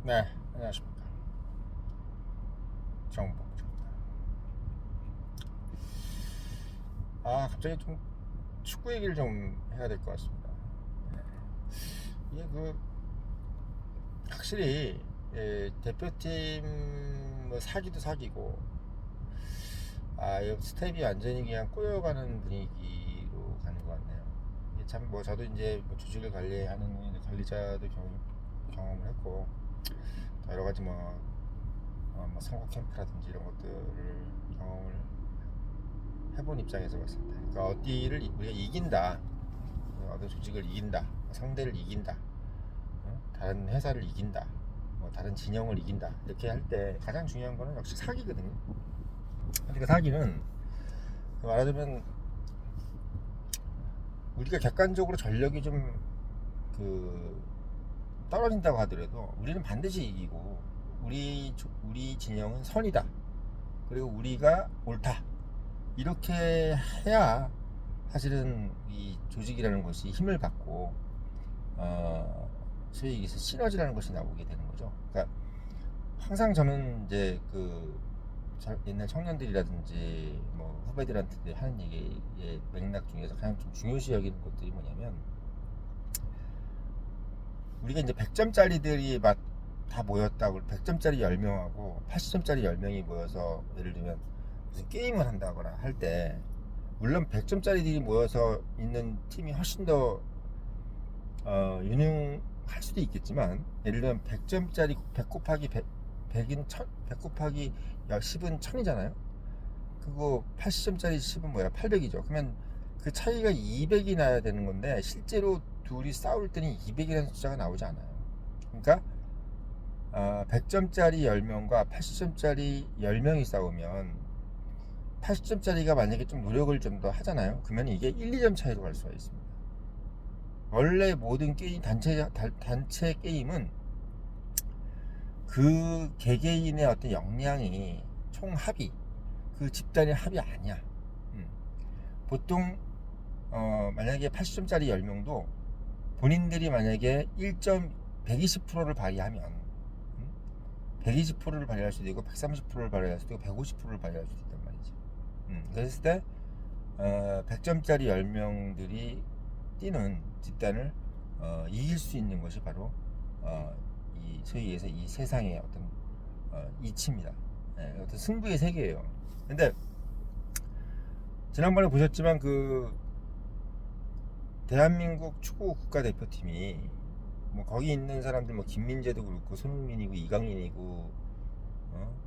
네, 안녕하십니까. 정복입니다. 갑자기 좀 축구 얘기를 좀 해야 될 것 같습니다. 네. 이게 확실히 대표팀 뭐 사기도 사기고, 이 스텝이 완전히 그냥 꼬여가는 분위기로 가는 것 같네요. 이게 참 뭐 저도 이제 뭐 조직을 관리하는 이제 관리자도 경험을 했고, 여러 가지 뭐 선거 캠프라든지 이런 것들을 경험을 해본 입장에서 봤습니다. 그러니까 어디를 우리가 이긴다, 어떤 조직을 이긴다, 상대를 이긴다, 다른 회사를 이긴다, 뭐 다른 진영을 이긴다, 이렇게 할 때 가장 중요한 거는 역시 사기거든요. 근데 그 사기는 말하자면 우리가 객관적으로 전력이 좀 그 떨어진다고 하더라도 우리는 반드시 이기고, 우리 진영은 선이다, 그리고 우리가 옳다, 이렇게 해야 사실은 이 조직이라는 것이 힘을 받고, 소위 얘기해서 시너지라는 것이 나오게 되는 거죠. 그러니까 항상 저는 이제 옛날 청년들이라든지 뭐 후배들한테 하는 얘기의 맥락 중에서 가장 좀 중요시 여기는 것들이 뭐냐면, 우리가 이제 100점짜리들이 막 다 모였다고, 100점짜리 10명하고 80점짜리 10명이 모여서 예를 들면 무슨 게임을 한다거나 할 때, 물론 100점짜리들이 모여서 있는 팀이 훨씬 더 유능할 수도 있겠지만, 예를 들면 100점짜리 100 곱하기 100인 100 곱하기 10은 1000이잖아요. 그거 80점짜리 10은 뭐야? 800이죠. 그러면 그 차이가 200이 나야 되는 건데, 실제로 둘이 싸울 때는 200이라는 숫자가 나오지 않아요. 그러니까 100점짜리 10명과 80점짜리 10명이 싸우면 80점짜리가 만약에 좀 노력을 좀 더 하잖아요. 그러면 이게 1, 2점 차이로 갈 수가 있습니다. 원래 모든 게임, 단체 게임은 그 개개인의 어떤 역량이 총합이, 그 집단의 합이 아니야. 보통 만약에 80점짜리 10명도 본인들이 만약에 120%를 발휘하면 120%를 발휘할 수도 있고 130%를 발휘할 수도 있고 150%를 발휘할 수도 있단 말이지. 그랬을 때 100점짜리 10명들이 뛰는 집단을 이길 수 있는 것이 바로 이 소위 얘기해서 이 세상의 어떤 이치입니다. 어떤 승부의 세계예요. 근데 지난번에 보셨지만 대한민국 축구 국가대표팀이 뭐 거기 있는 사람들 뭐 김민재도 그렇고 손흥민이고 이강인이고,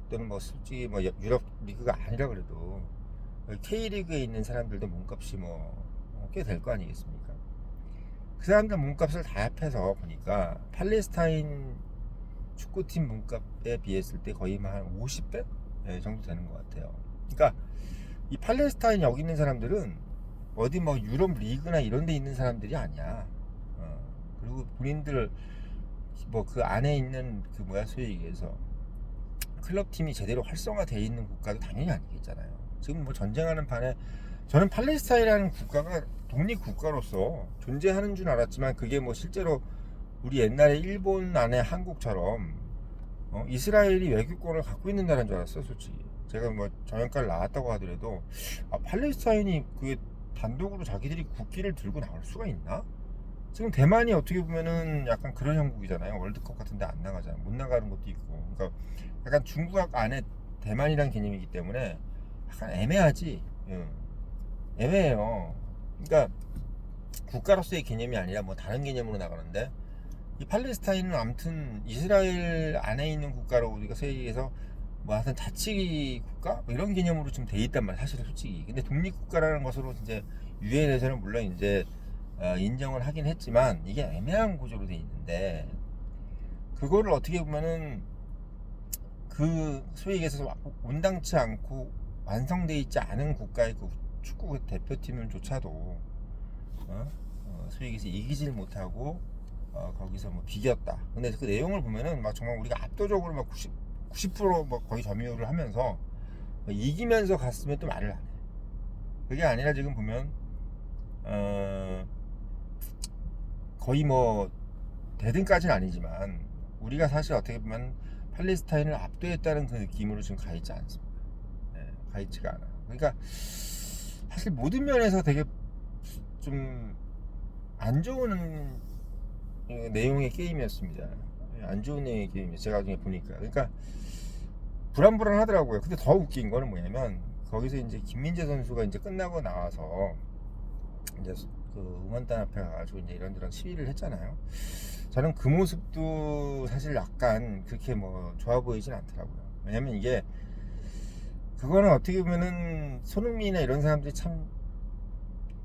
또는 뭐 솔직히 뭐 유럽 리그가 아니라 그래도 K리그에 있는 사람들도 몸값이 뭐 꽤 될 거 아니겠습니까? 그 사람들 몸값을 다 합해서 보니까 팔레스타인 축구팀 몸값에 비했을 때 거의 한 50배 정도 되는 것 같아요. 그러니까 이 팔레스타인 여기 있는 사람들은 어디 뭐 유럽 리그나 이런 데 있는 사람들이 아니야. 그리고 본인들 뭐 그 안에 있는 소위 얘기해서 클럽팀이 제대로 활성화되어 있는 국가도 당연히 아니겠잖아요. 지금 뭐 전쟁하는 판에 저는 팔레스타인이라는 국가가 독립 국가로서 존재하는 줄 알았지만, 그게 뭐 실제로 우리 옛날에 일본 안에 한국처럼 이스라엘이 외교권을 갖고 있는 나라인 줄 알았어요, 솔직히. 제가 뭐 정형과를 나왔다고 하더라도 팔레스타인이 그게 단독으로 자기들이 국기를 들고 나올 수가 있나? 지금 대만이 어떻게 보면은 약간 그런 형국이잖아요. 월드컵 같은데 안 나가잖아요. 못 나가는 것도 있고. 그러니까 약간 중국 안에 대만이란 개념이기 때문에 약간 애매하지. 애매해요. 그러니까 국가로서의 개념이 아니라 뭐 다른 개념으로 나가는데, 이 팔레스타인은 아무튼 이스라엘 안에 있는 국가로 우리가 세계에서 뭐 하여튼 자치 국가 뭐 이런 개념으로 좀 돼 있단 말이야, 사실은 솔직히. 근데 독립 국가라는 것으로 이제 유엔에서는 물론 이제 인정을 하긴 했지만, 이게 애매한 구조로 돼 있는데, 그거를 어떻게 보면은 소위 얘기해서 온당치 않고 완성돼 있지 않은 국가의 축구 대표팀을조차도 소위 얘기해서 이기질 못하고 거기서 뭐 비겼다. 근데 그 내용을 보면은 막 정말 우리가 압도적으로 막 90% 거의 점유율을 하면서 이기면서 갔으면 또 말을 안 해. 그게 아니라 지금 보면 거의 뭐 대등까지는 아니지만 우리가 사실 어떻게 보면 팔레스타인을 압도했다는 그 느낌으로 지금 가 있지 않습니다. 가 있지가 않아. 그러니까 사실 모든 면에서 되게 좀 안 좋은 내용의 게임이었습니다. 안 좋은 내용의 게임이에요. 제가 나중에 보니까. 그러니까 불안불안하더라고요. 근데 더 웃긴 거는 뭐냐면 거기서 이제 김민재 선수가 이제 끝나고 나와서 이제 그 응원단 앞에 가가지고 이제 이런저런 시위를 했잖아요. 저는 그 모습도 사실 약간 그렇게 뭐 좋아 보이진 않더라고요. 왜냐면 이게 그거는 어떻게 보면은 손흥민이나 이런 사람들이 참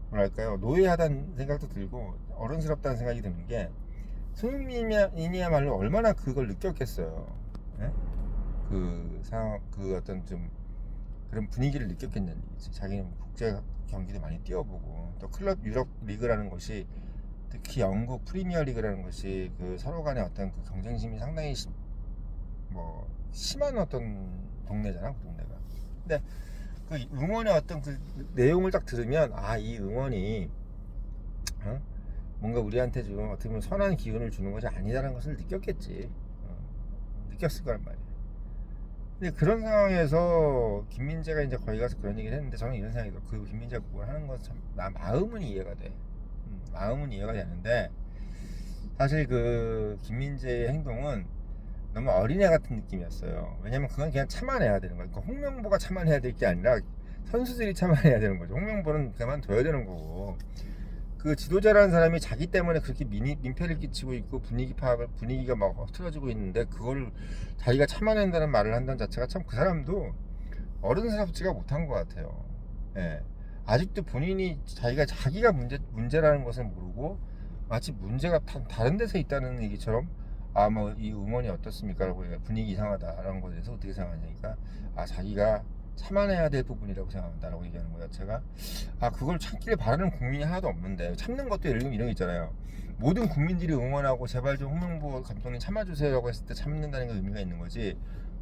뭐랄까요, 노예하다는 생각도 들고 어른스럽다는 생각이 드는 게, 손흥민이야말로 얼마나 그걸 느꼈겠어요. 예? 그 상황, 그 어떤 좀 그런 분위기를 느꼈겠냐는 얘기지. 자기는 국제 경기도 많이 뛰어보고 또 클럽 유럽 리그라는 것이, 특히 영국 프리미어 리그라는 것이 그 서로 간의 어떤 그 경쟁심이 상당히 뭐 심한 어떤 동네잖아, 그 동네가. 근데 그 응원의 어떤 그 내용을 딱 들으면, 아, 이 응원이 뭔가 우리한테 좀 어떻게 보면 선한 기운을 주는 것이 아니다라는 것을 느꼈겠지. 느꼈을 거란 말이야. 근데 그런 상황에서 김민재가 이제 거기 가서 그런 얘기를 했는데, 저는 이런 생각이 들어요. 그 김민재가 그걸 하는 건 참, 나 마음은 이해가 돼. 마음은 이해가 되는데, 사실 그 김민재의 행동은 너무 어린애 같은 느낌이었어요. 왜냐면 그건 그냥 참아내야 되는 거야. 그러니까 홍명보가 참아내야 될 게 아니라 선수들이 참아내야 되는 거죠. 홍명보는 그만둬야 되는 거고, 그 지도자라는 사람이 자기 때문에 그렇게 민폐를 끼치고 있고 분위기가 막 흐트러지고 있는데, 그걸 자기가 참아낸다는 말을 한다는 자체가 참 그 사람도 어른스럽지가 못한 것 같아요. 예. 아직도 본인이 자기가 문제라는 것을 모르고, 마치 문제가 다른 데서 있다는 얘기처럼, 아, 뭐 이 응원이 어떻습니까? 라고 분위기 이상하다라는 것에 대해서 어떻게 생각하냐니까, 아, 자기가 참아내야 될 부분이라고 생각한다라고 얘기하는 거 자체가, 아, 그걸 참기를 바라는 국민이 하나도 없는데, 참는 것도 예를 들면 이런 거 있잖아요. 모든 국민들이 응원하고 제발 좀 홍명보 감독님 참아주세요라고 했을 때 참는다는 게 의미가 있는 거지,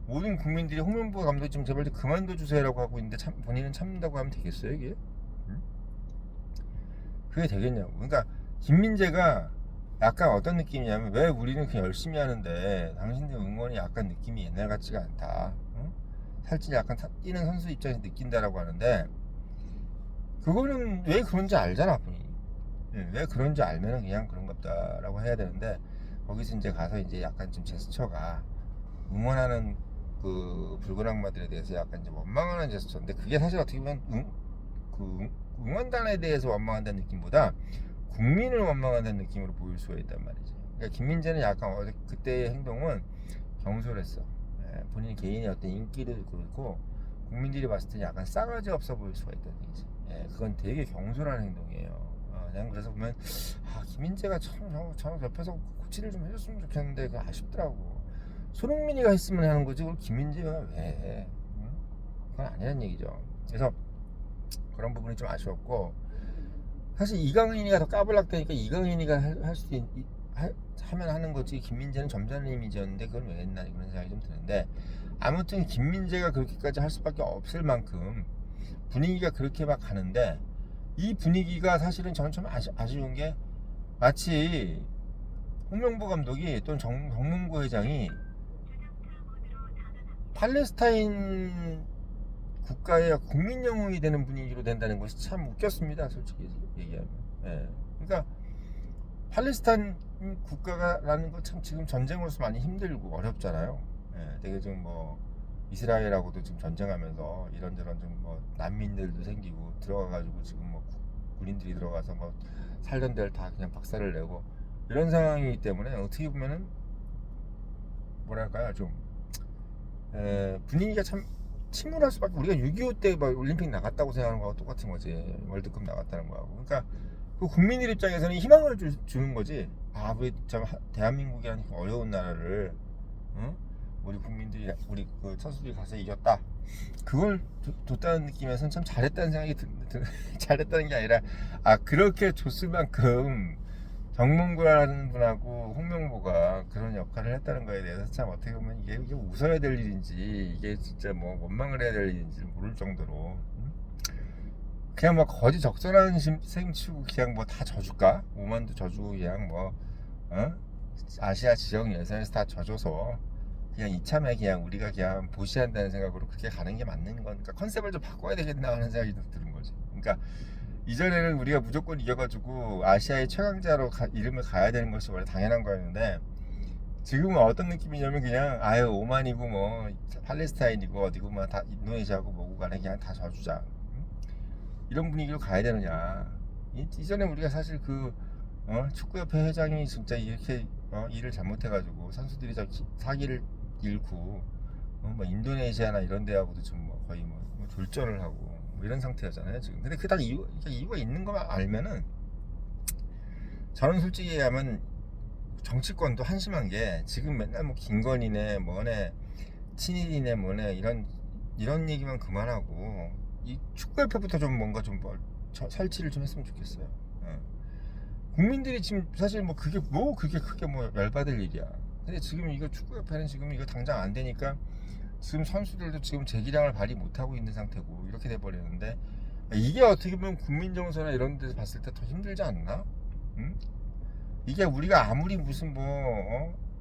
모든 국민들이 홍명보 감독님 좀 제발 좀 그만둬 주세요라고 하고 있는데 본인은 참는다고 하면 되겠어요, 이게? 응? 그게 되겠냐고. 그러니까 김민재가 약간 어떤 느낌이냐면, 왜 우리는 그냥 열심히 하는데 당신들 응원이 약간 느낌이 옛날 같지가 않다, 응? 살짝 약간 뛰는 선수 입장에서 느낀다라고 하는데, 그거는 왜 그런지 알잖아, 본인이. 왜 그런지 알면은 그냥 그런 것다라고 해야 되는데, 거기서 이제 가서 이제 약간 좀 제스처가 응원하는 그 붉은 악마들에 대해서 약간 이제 원망하는 제스처인데, 그게 사실 어떻게 보면 그 응원단에 대해서 원망한다는 느낌보다 국민을 원망한다는 느낌으로 보일 수가 있단 말이지. 그러니까 김민재는 약간 그때의 행동은 경솔했어. 본인 개인의 어떤 인기도 그렇고, 국민들이 봤을 때 약간 싸가지 없어 보일 수가 있다는 얘기지. 그건 되게 경솔한 행동이에요. 그냥 그래서 보면, 아, 김민재가 참 옆에서 코치를 좀 해줬으면 좋겠는데, 그 아쉽더라고. 손흥민이가 했으면 하는 거지, 그걸 김민재가 왜 해? 응? 그건 아니란 얘기죠. 그래서 그런 부분이 좀 아쉬웠고, 사실 이강인이가 더 까불락대니까 이강인이가 할 수도 하면 하는 거지, 김민재는 점잖은 이미지였는데 그걸 왜 했나, 이런 생각이 좀 드는데, 아무튼 김민재가 그렇게까지 할 수밖에 없을 만큼 분위기가 그렇게 막 가는데, 이 분위기가 사실은 저는 좀 아쉬운 게, 마치 홍명보 감독이 또는 정몽구 회장이 팔레스타인 국가의 국민 영웅이 되는 분위기로 된다는 것이 참 웃겼습니다, 솔직히 얘기하면. 그러니까 팔레스타인 국가라는 거 참 지금 전쟁으로서 많이 힘들고 어렵잖아요. 되게 좀 뭐 이스라엘하고도 지금 전쟁하면서 이런저런 좀 뭐 난민들도 생기고 들어가가지고 지금 뭐 군인들이 들어가서 뭐 살던 데를 다 그냥 박살을 내고 이런 상황이기 때문에, 어떻게 보면은 뭐랄까요, 좀 분위기가 참 침울할 수밖에. 우리가 6.25 때 막 올림픽 나갔다고 생각하는 거하고 똑같은 거지, 월드컵 나갔다는 거하고. 그러니까 그 국민들 입장에서는 희망을 주는 거지. 아, 우리 참 대한민국이라는 어려운 나라를, 응? 우리 국민들이, 우리 그 선수들이 가서 이겼다, 그걸 줬다는 느낌에서는 참 잘했다는 생각이 잘했다는 게 아니라, 아, 그렇게 줬을 만큼 정몽구라는 분하고 홍명보가 그런 역할을 했다는 거에 대해서 참 어떻게 보면 이게 웃어야 될 일인지, 이게 진짜 뭐 원망을 해야 될 일인지 모를 정도로, 그냥 뭐 거지 적절한 생치고 그냥 뭐 다 져줄까? 오만도 져주고 그냥 뭐 아시아 지역 예선에서 다 져줘서 그냥 이참에 그냥 우리가 그냥 보시한다는 생각으로 그렇게 가는 게 맞는 거니까 컨셉을 좀 바꿔야 되겠나 하는 생각이 좀 드는 거지. 그러니까 이전에는 우리가 무조건 이겨가지고 아시아의 최강자로 이름을 가야 되는 것이 원래 당연한 거였는데 지금은 어떤 느낌이냐면 그냥 아유 오만이고 뭐 팔레스타인이고 어디고 뭐 다 인도네시아고 뭐고 간에 그냥 다 져주자, 응? 이런 분위기로 가야 되느냐. 이전에 우리가 사실 축구협회 회장이 진짜 이렇게 일을 잘못해가지고 선수들이 사기를 잃고 뭐 인도네시아나 이런 데하고도 좀뭐 거의 뭐 졸전을 하고 뭐 이런 상태였잖아요 지금. 근데 그 딱 이유가 있는 거만 알면은 저는 솔직히 얘기하면 정치권도 한심한 게 지금 맨날 뭐 김건희네 뭐네 친일이네 뭐네 이런 얘기만 그만하고 이 축구협회부터 좀 뭔가 좀 설치를 좀 했으면 좋겠어요. 국민들이 지금 사실 그게 크게 뭐 열받을 일이야. 근데 지금 이거 축구협회는 지금 이거 당장 안 되니까 지금 선수들도 지금 재기량을 발휘 못하고 있는 상태고 이렇게 돼버리는데 이게 어떻게 보면 국민 정서나 이런 데서 봤을 때 더 힘들지 않나? 응? 이게 우리가 아무리 무슨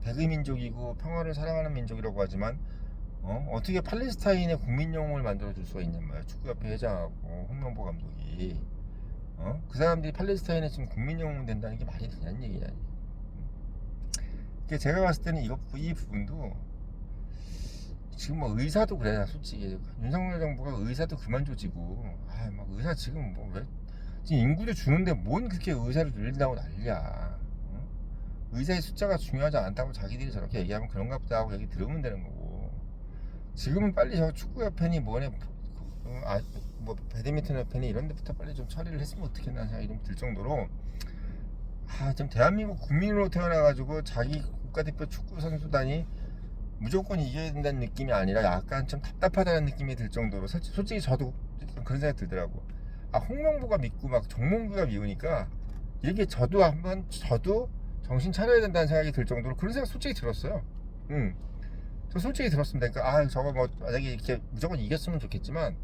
대의민족이고 평화를 사랑하는 민족이라고 하지만 어떻게 팔레스타인의 국민 영웅을 만들어 줄 수가 있냔 말이야. 축구협회 회장하고 홍명보 감독이 그 사람들이 팔레스타인에 지금 국민 영웅 된다는 게 말이 되냐는 얘기야. 그러니까 제가 봤을 때는 이 부분도 지금 뭐 의사도 그래. 솔직히 윤석열 정부가 의사도 그만 조지고 막 의사 지금 왜 지금 인구도 주는데 뭔 그렇게 의사를 늘린다고 난리야. 의사의 숫자가 중요하지 않다고 자기들이 저렇게 얘기하면 그런가 보다 하고 얘기 들으면 되는 거고, 지금은 빨리 저 축구협회니 뭐네 뭐 배드민턴 협회니 이런 데부터 빨리 좀 처리를 했으면 어떻겠나 생각이 좀 들 정도로 지금 대한민국 국민으로 태어나가지고 자기 국가대표 축구 선수단이 무조건 이겨야 된다는 느낌이 아니라 약간 좀 답답하다는 느낌이 들 정도로 솔직히 저도 그런 생각이 들더라고. 홍명보가 믿고 막 정몽규가 미우니까 이렇게 저도 정신 차려야 된다는 생각이 들 정도로 그런 생각 솔직히 들었어요. 저 솔직히 들었습니다. 그러니까 저거 뭐 만약에 이렇게 무조건 이겼으면 좋겠지만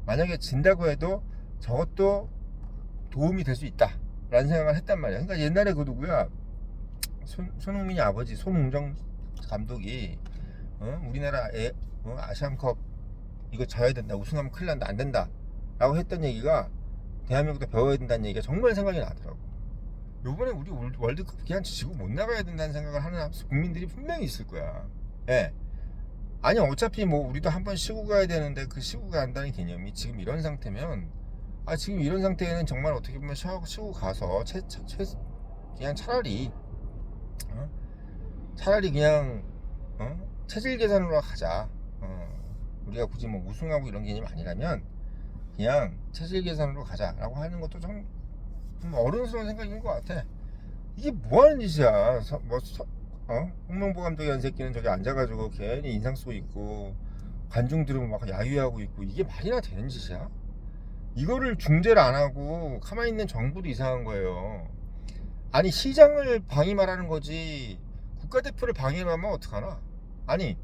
만약에 진다고 해도 저것도 도움이 될 수 있다 라는 생각을 했단 말이야. 그러니까 옛날에 그 누구야 손흥민이 아버지 손흥정 감독이 우리나라 아시안컵 이거 져야 된다, 우승하면 큰일 난다, 안 된다 라고 했던 얘기가 대한민국도 배워야 된다는 얘기가 정말 생각이 나더라고. 요번에 우리 월드컵 그냥 지고 못 나가야 된다는 생각을 하는 국민들이 분명히 있을 거야. 예. 아니 어차피 뭐 우리도 한번 쉬고 가야 되는데 그 쉬고 간다는 개념이 지금 이런 상태면 지금 이런 상태에는 정말 어떻게 보면 쉬고 가서 그냥 차라리 그냥 체질 개선으로 가자. 우리가 굳이 뭐 우승하고 이런 개념이 아니라면 그냥 체질 개선으로 가자라고 하는 것도 좀 어른스러운 생각인 것 같아. 이게 뭐 하는 짓이야. 홍명보 감독이 한 새끼는 저기 앉아가지고 괜히 인상 쓰고 있고 관중들은 막 야유하고 있고 이게 말이나 되는 짓이야? 이거를 중재를 안 하고 가만히 있는 정부도 이상한 거예요. 아니 시장을 방임하라는 거지 국가대표를 방임하면 어떡하나? 아니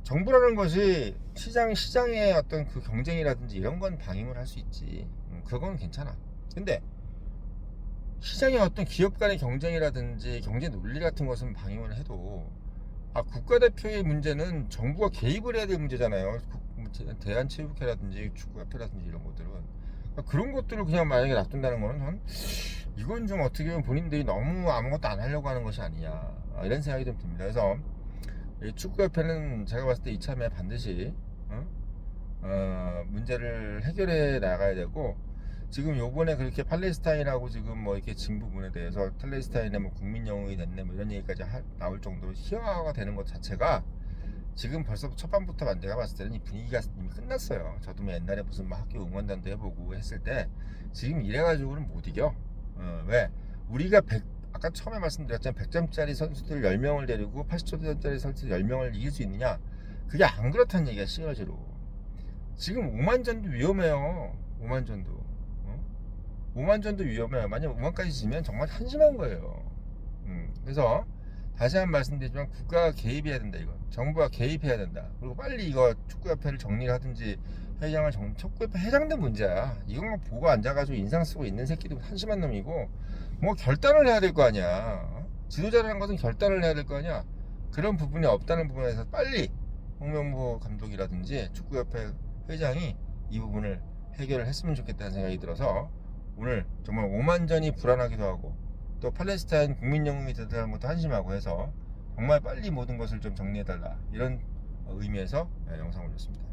정부라는 것이 시장의 어떤 그 경쟁이라든지 이런 건 방임을 할 수 있지. 그건 괜찮아. 근데 시장의 어떤 기업 간의 경쟁이라든지 경제 논리 같은 것은 방임을 해도 국가대표의 문제는 정부가 개입을 해야 될 문제잖아요. 대한체육회라든지 축구협회라든지 이런 것들은 그런 것들을 그냥 만약에 놔둔다는 거는 이건 좀 어떻게 보면 본인들이 너무 아무것도 안 하려고 하는 것이 아니냐 이런 생각이 좀 듭니다. 그래서 축구협회는 제가 봤을 때 이참에 반드시 문제를 해결해 나가야 되고, 지금 요번에 그렇게 팔레스타인하고 지금 뭐 이렇게 진 부분에 대해서 팔레스타인의 뭐 국민 영웅이 됐네 뭐 이런 얘기까지 나올 정도로 희화화가 되는 것 자체가 지금 벌써 첫밤부터 내가 봤을 때는 이 분위기가 이미 끝났어요. 저도 뭐 옛날에 무슨 뭐 학교 응원단도 해보고 했을 때 지금 이래가지고는 못 이겨. 왜? 우리가 아까 처음에 말씀드렸잖아요. 100점짜리 선수들 10명을 데리고 80점짜리 선수들 10명을 이길 수 있느냐? 그게 안 그렇다는 얘기야, 시너지로. 지금 오만전도 위험해요. 오만전도. 5만전도 위험해요. 만약 5만까지 지면 정말 한심한 거예요. 그래서 다시 한번 말씀드리지만 국가가 개입해야 된다. 이거 정부가 개입해야 된다. 그리고 빨리 이거 축구협회를 정리를 하든지 축구협회 회장도 문제야. 이것만 보고 앉아가지고 인상 쓰고 있는 새끼도 한심한 놈이고 뭐 결단을 해야 될 거 아니야. 지도자라는 것은 결단을 해야 될 거 아니야. 그런 부분이 없다는 부분에서 빨리 홍명보 감독이라든지 축구협회 회장이 이 부분을 해결을 했으면 좋겠다는 생각이 들어서 오늘 정말 오만전이 불안하기도 하고 또 팔레스타인 국민영웅이 되다는 것도 한심하고 해서 정말 빨리 모든 것을 좀 정리해달라 이런 의미에서 영상을 올렸습니다.